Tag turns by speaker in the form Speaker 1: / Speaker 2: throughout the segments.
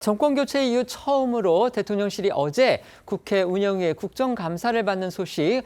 Speaker 1: 정권 교체 이후 처음으로 대통령실이 어제 국회 운영위의 국정감사를 받는 소식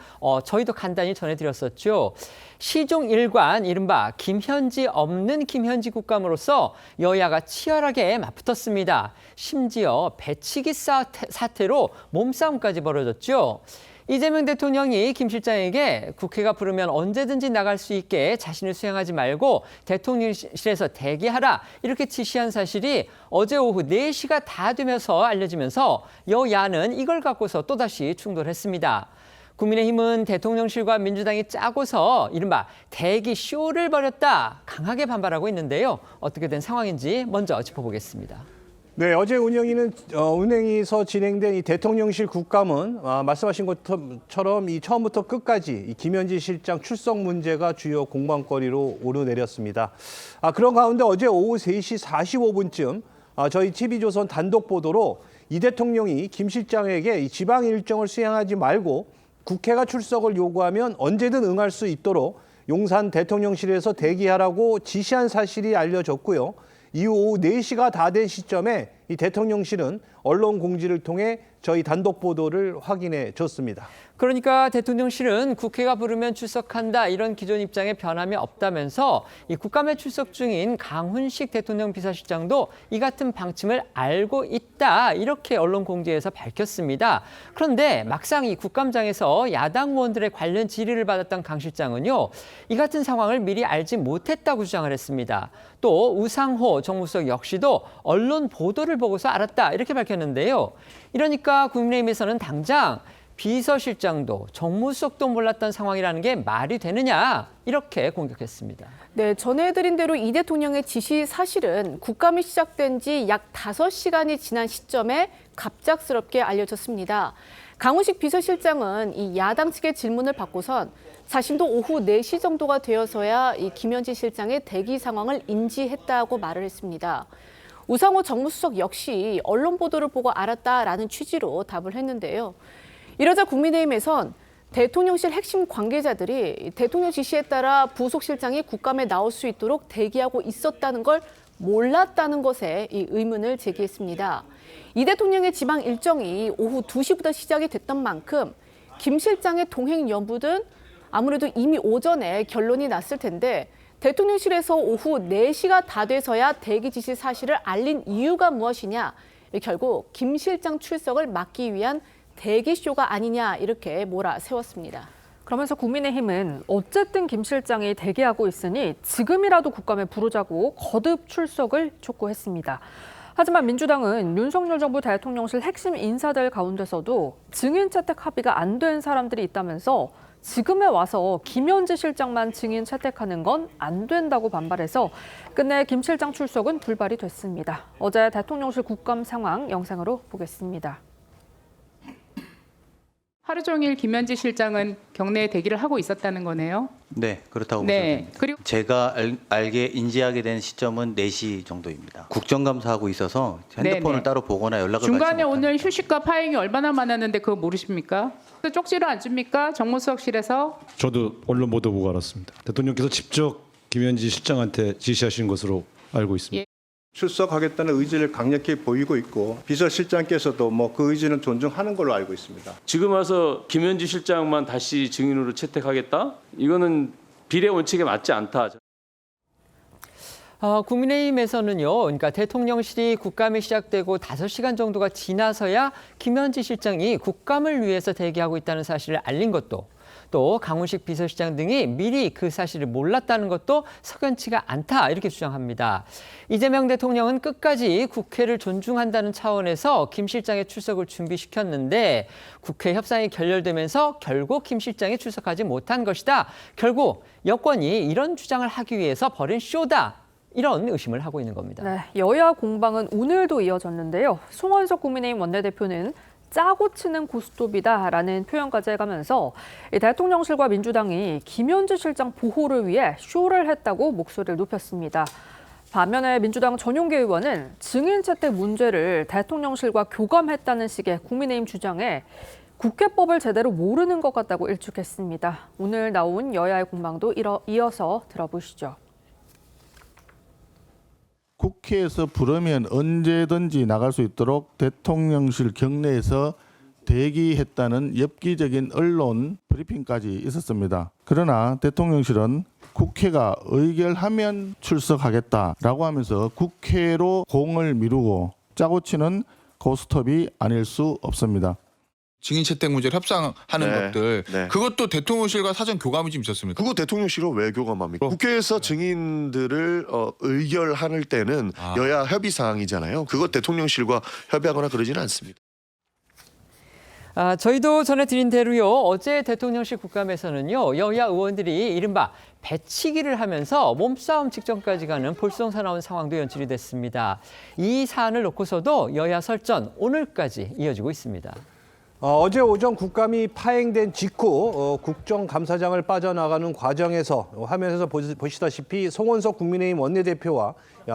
Speaker 1: 저희도 간단히 전해드렸었죠. 시종 일관 이른바 김현지 없는 김현지 국감으로서 여야가 치열하게 맞붙었습니다. 심지어 배치기 사태로 몸싸움까지 벌어졌죠. 이재명 대통령이 김 실장에게 국회가 부르면 언제든지 나갈 수 있게 자신을 수행하지 말고 대통령실에서 대기하라 이렇게 지시한 사실이 어제 오후 4시가 다 되면서 알려지면서 여야는 이걸 갖고서 또다시 충돌했습니다. 국민의힘은 대통령실과 민주당이 짜고서 이른바 대기 쇼를 벌였다 강하게 반발하고 있는데요. 어떻게 된 상황인지 먼저 짚어보겠습니다.
Speaker 2: 네, 어제 운행에서 진행된 이 대통령실 국감은 말씀하신 것처럼 이 처음부터 끝까지 이 김현지 실장 출석 문제가 주요 공방거리로 오르내렸습니다. 그런 가운데 어제 오후 3시 45분쯤 저희 TV조선 단독 보도로 이 대통령이 김 실장에게 이 지방 일정을 수행하지 말고 국회가 출석을 요구하면 언제든 응할 수 있도록 용산 대통령실에서 대기하라고 지시한 사실이 알려졌고요. 이후 오후 4시가 다 된 시점에 이 대통령실은 언론 공지를 통해 저희 단독 보도를 확인해 줬습니다.
Speaker 1: 그러니까 대통령실은 국회가 부르면 출석한다 이런 기존 입장에 변함이 없다면서 이 국감에 출석 중인 강훈식 대통령 비서실장도 이 같은 방침을 알고 있다 이렇게 언론 공지에서 밝혔습니다. 그런데 막상 이 국감장에서 야당 의원들의 관련 질의를 받았던 강 실장은요. 이 같은 상황을 미리 알지 못했다고 주장을 했습니다. 또 우상호 정무수석 역시도 언론 보도를 보고서 알았다 이렇게 밝혔는데요. 이러니까 국민의힘에서는 당장 비서실장도 정무수석도 몰랐던 상황이라는 게 말이 되느냐 이렇게 공격했습니다.
Speaker 3: 네, 전해드린 대로 이 대통령의 지시 사실은 국감이 시작된 지 약 5시간이 지난 시점에 갑작스럽게 알려졌습니다. 강훈식 비서실장은 이 야당 측의 질문을 받고선 자신도 오후 4시 정도가 되어서야 이 김현지 실장의 대기 상황을 인지했다고 말을 했습니다. 우상호 정무수석 역시 언론 보도를 보고 알았다라는 취지로 답을 했는데요. 이러자 국민의힘에선 대통령실 핵심 관계자들이 대통령 지시에 따라 부속실장이 국감에 나올 수 있도록 대기하고 있었다는 걸 몰랐다는 것에 이 의문을 제기했습니다. 이 대통령의 지방 일정이 오후 2시부터 시작이 됐던 만큼 김 실장의 동행 여부든 아무래도 이미 오전에 결론이 났을 텐데 대통령실에서 오후 4시가 다 돼서야 대기 지시 사실을 알린 이유가 무엇이냐. 결국 김 실장 출석을 막기 위한 대기쇼가 아니냐 이렇게 몰아세웠습니다.
Speaker 4: 그러면서 국민의힘은 어쨌든 김 실장이 대기하고 있으니 지금이라도 국감에 부르자고 거듭 출석을 촉구했습니다. 하지만 민주당은 윤석열 정부 대통령실 핵심 인사들 가운데서도 증인 채택 합의가 안 된 사람들이 있다면서 지금에 와서 김현지 실장만 증인 채택하는 건 안 된다고 반발해서 끝내 김 실장 출석은 불발이 됐습니다. 어제 대통령실 국감 상황 영상으로 보겠습니다.
Speaker 5: 하루 종일 김현지 실장은 경내에 대기를 하고 있었다는 거네요.
Speaker 6: 네, 그렇다고 보시면 됩니다.
Speaker 5: 그리고
Speaker 6: 제가 인지하게 된 시점은 4시 정도입니다. 국정감사하고 있어서 핸드폰을 따로 보거나 연락을 받지
Speaker 5: 중간에
Speaker 6: 못합니다.
Speaker 5: 오늘 휴식과 파행이 얼마나 많았는데 그거 모르십니까? 쪽지를 안 줍니까? 정무수석실에서?
Speaker 7: 저도 언론 보도 보고 알았습니다. 대통령께서 직접 김현지 실장한테 지시하신 것으로 알고 있습니다.
Speaker 5: 예.
Speaker 8: 출석하겠다는 의지를 강력히 보이고 있고 비서실장께서도 그 의지는 존중하는 걸로 알고 있습니다.
Speaker 9: 지금 와서 김현지 실장만 다시 증인으로 채택하겠다? 이거는 비례 원칙에 맞지 않다.
Speaker 1: 국민의힘에서는요, 그러니까 대통령실이 국감이 시작되고 5시간 정도가 지나서야 김현지 실장이 국감을 위해서 대기하고 있다는 사실을 알린 것도 또 강훈식 비서실장 등이 미리 그 사실을 몰랐다는 것도 석연치가 않다 이렇게 주장합니다. 이재명 대통령은 끝까지 국회를 존중한다는 차원에서 김 실장의 출석을 준비시켰는데 국회 협상이 결렬되면서 결국 김 실장이 출석하지 못한 것이다. 결국 여권이 이런 주장을 하기 위해서 벌인 쇼다. 이런 의심을 하고 있는 겁니다.
Speaker 4: 네, 여야 공방은 오늘도 이어졌는데요. 송원석 국민의힘 원내대표는 짜고 치는 고스톱이다라는 표현까지 해가면서 대통령실과 민주당이 김현지 실장 보호를 위해 쇼를 했다고 목소리를 높였습니다. 반면에 민주당 전용계 의원은 증인 채택 문제를 대통령실과 교감했다는 식의 국민의힘 주장에 국회법을 제대로 모르는 것 같다고 일축했습니다. 오늘 나온 여야의 공방도 이어서 들어보시죠.
Speaker 10: 국회에서 부르면 언제든지 나갈 수 있도록 대통령실 경내에서 대기했다는 엽기적인 언론 브리핑까지 있었습니다. 그러나 대통령실은 국회가 의결하면 출석하겠다라고 하면서 국회로 공을 미루고 짜고 치는 고스톱이 아닐 수 없습니다.
Speaker 11: 증인 채택 문제를 협상하는 것들 그것도 대통령실과 사전 교감이 좀 있었습니까?
Speaker 12: 그거 대통령실은 왜 교감합니까? 국회에서 증인들을 의결할 때는 여야 협의 사항이잖아요. 그거 대통령실과 협의하거나 그러지는 않습니다.
Speaker 1: 저희도 전해드린 대로요. 어제 대통령실 국감에서는요. 여야 의원들이 이른바 배치기를 하면서 몸싸움 직전까지 가는 볼썽사 나온 상황도 연출이 됐습니다. 이 사안을 놓고서도 여야 설전 오늘까지 이어지고 있습니다.
Speaker 2: 어제 오전 국감이 파행된 직후 국정감사장을 빠져나가는 과정에서 화면에서 보시다시피 송원석 국민의힘 원내대표와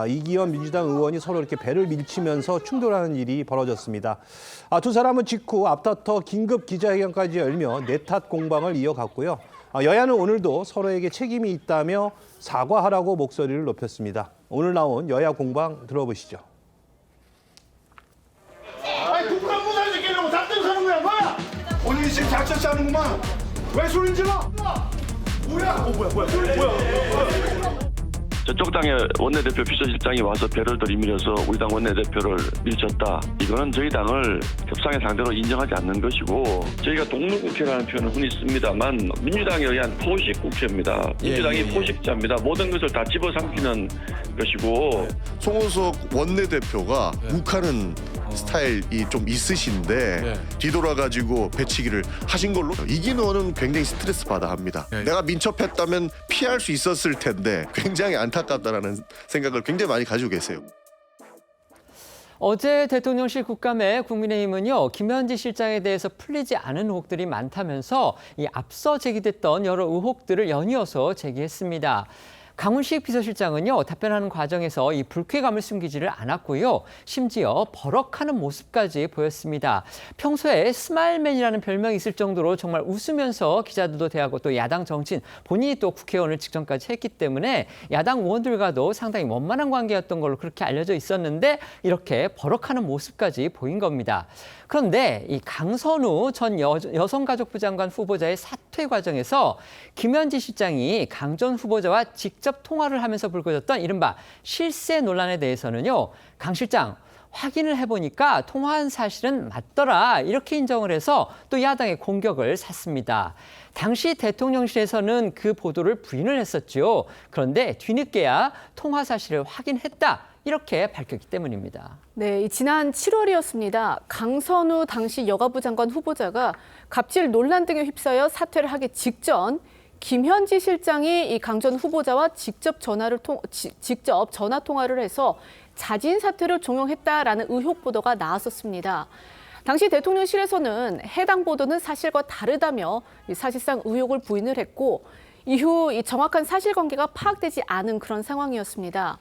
Speaker 2: 이기현 민주당 의원이 서로 이렇게 배를 밀치면서 충돌하는 일이 벌어졌습니다. 두 사람은 직후 앞다퉈 긴급 기자회견까지 열며 내탓 공방을 이어갔고요. 여야는 오늘도 서로에게 책임이 있다며 사과하라고 목소리를 높였습니다. 오늘 나온 여야 공방 들어보시죠.
Speaker 13: 국감 무산시키려고 작전 서는 거야 뭐야? 본인이 지금 작전 짜는구만. 왜 소리 질러? 뭐야? 뭐야?
Speaker 9: 저쪽 당의 원내대표 비서실장이 와서 배를 들이밀어서 우리 당 원내대표를 밀쳤다. 이거는 저희 당을 협상의 상대로 인정하지 않는 것이고 저희가 동물국회라는 표현을 흔히 씁니다만 민주당에 의한 포식국회입니다. 민주당이 포식자입니다. 모든 것을 다 집어삼키는 것이고
Speaker 12: 송원석 원내대표가 욱하는 스타일이 좀 있으신데 뒤돌아가지고 배치기를 하신 걸로 이긴 의원은 굉장히 스트레스 받아 합니다. 내가 민첩했다면 피할 수 있었을 텐데 굉장히 안타깝다라는 생각을 굉장히 많이 가지고 계세요.
Speaker 1: 어제 대통령실 국감에 국민의힘은요. 김현지 실장에 대해서 풀리지 않은 의혹들이 많다면서 이 앞서 제기됐던 여러 의혹들을 연이어서 제기했습니다. 강훈식 비서실장은요. 답변하는 과정에서 이 불쾌감을 숨기지를 않았고요. 심지어 버럭하는 모습까지 보였습니다. 평소에 스마일맨이라는 별명이 있을 정도로 정말 웃으면서 기자들도 대하고 또 야당 정치인 본인이 또 국회의원을 직전까지 했기 때문에 야당 의원들과도 상당히 원만한 관계였던 걸로 그렇게 알려져 있었는데 이렇게 버럭하는 모습까지 보인 겁니다. 그런데 이 강선우 전 여성가족부 장관 후보자의 사퇴 과정에서 김현지 실장이 강 전 후보자와 직접 통화를 하면서 불거졌던 이른바 실세 논란에 대해서는요. 강 실장 확인을 해보니까 통화한 사실은 맞더라 이렇게 인정을 해서 또 야당의 공격을 샀습니다. 당시 대통령실에서는 그 보도를 부인을 했었죠. 그런데 뒤늦게야 통화 사실을 확인했다. 이렇게 밝혔기 때문입니다.
Speaker 3: 네, 지난 7월이었습니다. 강선우 당시 여가부 장관 후보자가 갑질 논란 등에 휩싸여 사퇴를 하기 직전 김현지 실장이 이 강 전 후보자와 직접 전화 통화를 해서 자진 사퇴를 종용했다라는 의혹 보도가 나왔었습니다. 당시 대통령실에서는 해당 보도는 사실과 다르다며 사실상 의혹을 부인을 했고 이후 정확한 사실관계가 파악되지 않은 그런 상황이었습니다.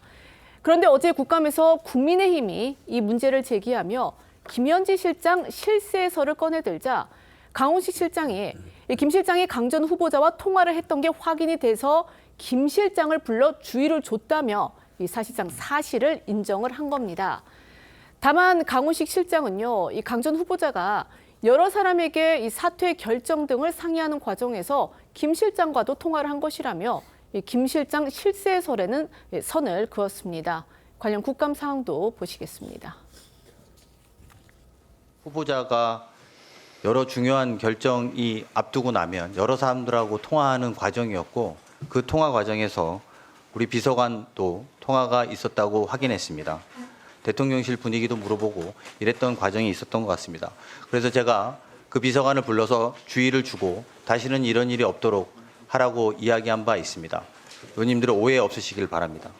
Speaker 3: 그런데 어제 국감에서 국민의힘이 이 문제를 제기하며 김현지 실장 실세설을 꺼내들자 강훈식 실장이 김 실장이 강 전 후보자와 통화를 했던 게 확인이 돼서 김 실장을 불러 주의를 줬다며 사실상 사실을 인정을 한 겁니다. 다만 강훈식 실장은요, 이 강 전 후보자가 여러 사람에게 이 사퇴 결정 등을 상의하는 과정에서 김 실장과도 통화를 한 것이라며 김 실장 실세설에는 선을 그었습니다. 관련 국감 상황도 보시겠습니다.
Speaker 6: 후보자가 여러 중요한 결정이 앞두고 나면 여러 사람들하고 통화하는 과정이었고 그 통화 과정에서 우리 비서관도 통화가 있었다고 확인했습니다. 대통령실 분위기도 물어보고 이랬던 과정이 있었던 것 같습니다. 그래서 제가 그 비서관을 불러서 주의를 주고 다시는 이런 일이 없도록 하라고 이야기한 바 있습니다. 의원님들은 오해 없으시길 바랍니다.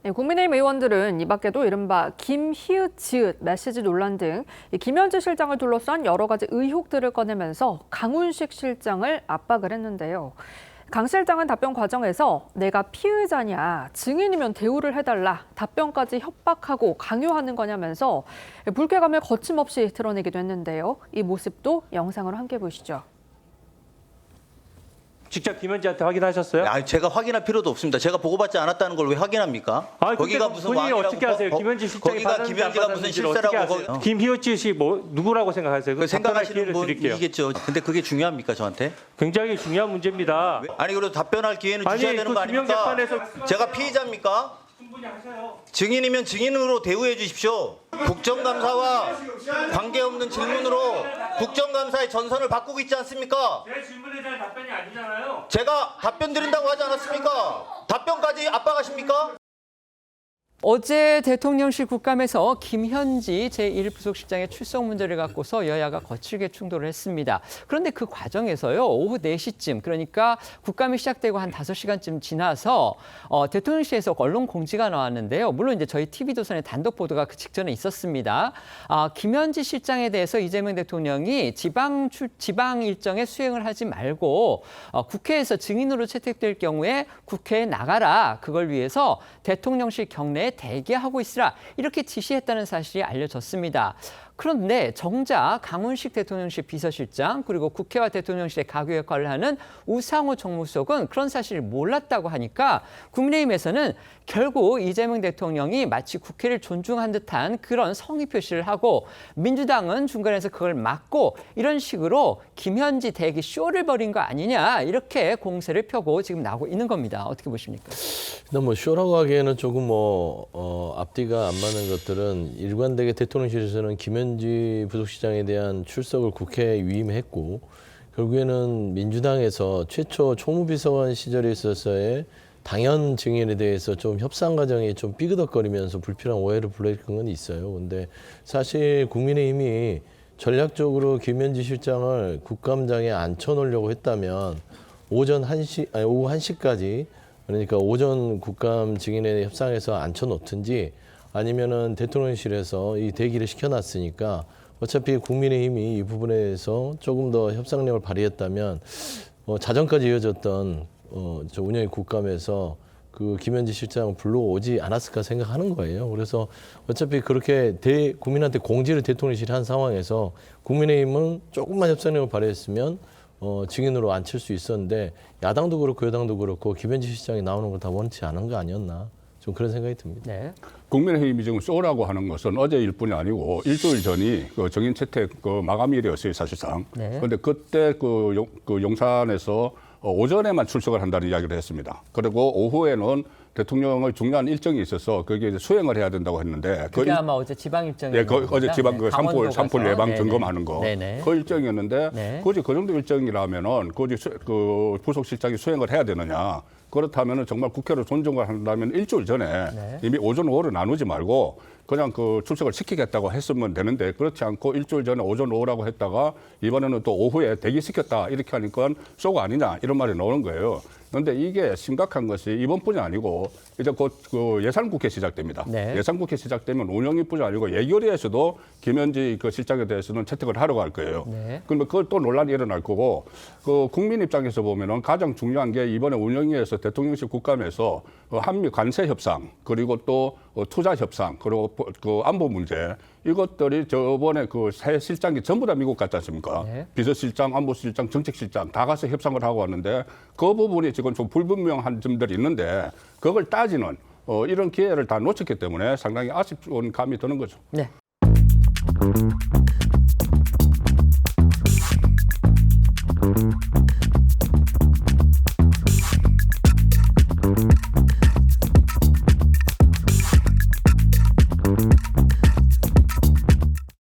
Speaker 4: 네, 국민의힘 의원들은 이 밖에도 이른바 김희읒 지읒 메시지 논란 등 김현지 실장을 둘러싼 여러 가지 의혹들을 꺼내면서 강훈식 실장을 압박을 했는데요. 강 실장은 답변 과정에서 내가 피의자냐, 증인이면 대우를 해달라, 답변까지 협박하고 강요하는 거냐면서 불쾌감을 거침없이 드러내기도 했는데요. 이 모습도 영상으로 함께 보시죠.
Speaker 14: 직접 김현지한테 확인하셨어요?
Speaker 6: 아니, 제가 확인할 필요도 없습니다. 제가 보고받지 않았다는 걸 왜 확인합니까? 거기가 무슨
Speaker 14: 본인이
Speaker 6: 왕이라고
Speaker 14: 어떻게 하세요? 김현지 실장이
Speaker 6: 거기가 김현지가 무슨 실세라고
Speaker 14: 김희호치 씨 뭐 누구라고 생각하세요?
Speaker 6: 그 생각하시는
Speaker 14: 드릴게요.
Speaker 6: 분이겠죠. 근데 그게 중요합니까 저한테?
Speaker 14: 굉장히 중요한 문제입니다.
Speaker 6: 아니 그래도 답변할 기회는
Speaker 14: 아니,
Speaker 6: 주셔야 되는
Speaker 14: 그
Speaker 6: 거 아닙니까?
Speaker 14: 김영재판에서-
Speaker 6: 제가 피의자입니까? 증인이면 증인으로 대우해 주십시오. 국정감사와 관계없는 질문으로 국정감사의 전선을 바꾸고 있지 않습니까?
Speaker 14: 제 질문에 대한 답변이 아니잖아요.
Speaker 6: 제가 답변 드린다고 하지 않았습니까? 답변까지 압박하십니까?
Speaker 1: 어제 대통령실 국감에서 김현지 제1부속실장의 출석 문제를 갖고서 여야가 거칠게 충돌을 했습니다. 그런데 그 과정에서요, 오후 4시쯤, 그러니까 국감이 시작되고 한 5시간쯤 지나서 대통령실에서 언론 공지가 나왔는데요. 물론 이제 저희 TV조선의 단독 보도가 그 직전에 있었습니다. 김현지 실장에 대해서 이재명 대통령이 지방 일정에 수행을 하지 말고 국회에서 증인으로 채택될 경우에 국회에 나가라. 그걸 위해서 대통령실 경내에 대기하고 있으라 이렇게 지시했다는 사실이 알려졌습니다. 그런데 정작 강훈식 대통령실 비서실장 그리고 국회와 대통령실의 가교 역할을 하는 우상호 정무수석은 그런 사실을 몰랐다고 하니까 국민의힘에서는 결국 이재명 대통령이 마치 국회를 존중한 듯한 그런 성의 표시를 하고 민주당은 중간에서 그걸 막고 이런 식으로 김현지 대기 쇼를 벌인 거 아니냐 이렇게 공세를 펴고 지금 나오고 있는 겁니다. 어떻게 보십니까?
Speaker 15: 일단 뭐 쇼라고 하기에는 조금 앞뒤가 안 맞는 것들은 일관되게 대통령실에서는 김현지 부속실장에 대한 출석을 국회에 위임했고 결국에는 민주당에서 최초 총무비서관 시절에 있어서의 당연 증인에 대해서 좀 협상 과정이 좀 삐그덕거리면서 불필요한 오해를 불러일으킨 건 있어요. 근데 사실 국민의힘이 전략적으로 김현지 실장을 국감장에 앉혀놓으려고 했다면 오후 1시까지 그러니까 오전 국감 증인의 협상에서 앉혀놓든지 아니면은 대통령실에서 이 대기를 시켜놨으니까 어차피 국민의힘이 이 부분에 대해서 조금 더 협상력을 발휘했다면 자정까지 이어졌던 저 운영위 국감에서 그 김현지 실장을 불러오지 않았을까 생각하는 거예요. 그래서 어차피 그렇게 국민한테 공지를 대통령실이 한 상황에서 국민의힘은 조금만 협상력을 발휘했으면 증인으로 앉힐 수 있었는데 야당도 그렇고 여당도 그렇고 김현지 실장이 나오는 걸 다 원치 않은 거 아니었나 좀 그런 생각이 듭니다.
Speaker 1: 네.
Speaker 16: 국민의힘이 지금 쇼라고 하는 것은 어제 일뿐이 아니고 일주일 전이 그 증인 채택 그 마감일이었어요 사실상. 그런데 그때 그 용산에서 오전에만 출석을 한다는 이야기를 했습니다. 그리고 오후에는 대통령의 중요한 일정이 있어서 거기에 이제 수행을 해야 된다고 했는데
Speaker 1: 그게 아마 어제 지방 일정이었죠.
Speaker 16: 네, 어제 지방 그 산불 예방 점검하는 거 그 일정이었는데 굳이 그 정도 일정이라면은 굳이 그 부속실장이 수행을 해야 되느냐? 그렇다면은 정말 국회를 존중을 한다면 일주일 전에 이미 오전 오후를 나누지 말고 그냥 그 출석을 시키겠다고 했으면 되는데 그렇지 않고 일주일 전에 오전 오후라고 했다가 이번에는 또 오후에 대기시켰다 이렇게 하니까 쇼가 아니냐 이런 말이 나오는 거예요. 그런데 이게 심각한 것이 이번뿐이 아니고 이제 곧 그 예산국회 시작됩니다. 예산국회 시작되면 운영위뿐이 아니고 예결위에서도 김현지 그 실장에 대해서는 채택을 하러 갈 거예요. 그러면 그걸 또 논란이 일어날 거고 그 국민 입장에서 보면은 가장 중요한 게 이번에 운영위에서 대통령실 국감에서 한미 관세 협상 그리고 또 투자 협상 그리고 그 안보 문제 이것들이 저번에 그 새 실장이 전부 다 미국 갔지 않습니까? 비서실장, 안보실장, 정책실장 다 가서 협상을 하고 왔는데 그 부분이 지금 좀 불분명한 점들이 있는데 그걸 따지는 이런 기회를 다 놓쳤기 때문에 상당히 아쉬운 감이 드는 거죠.
Speaker 1: 네.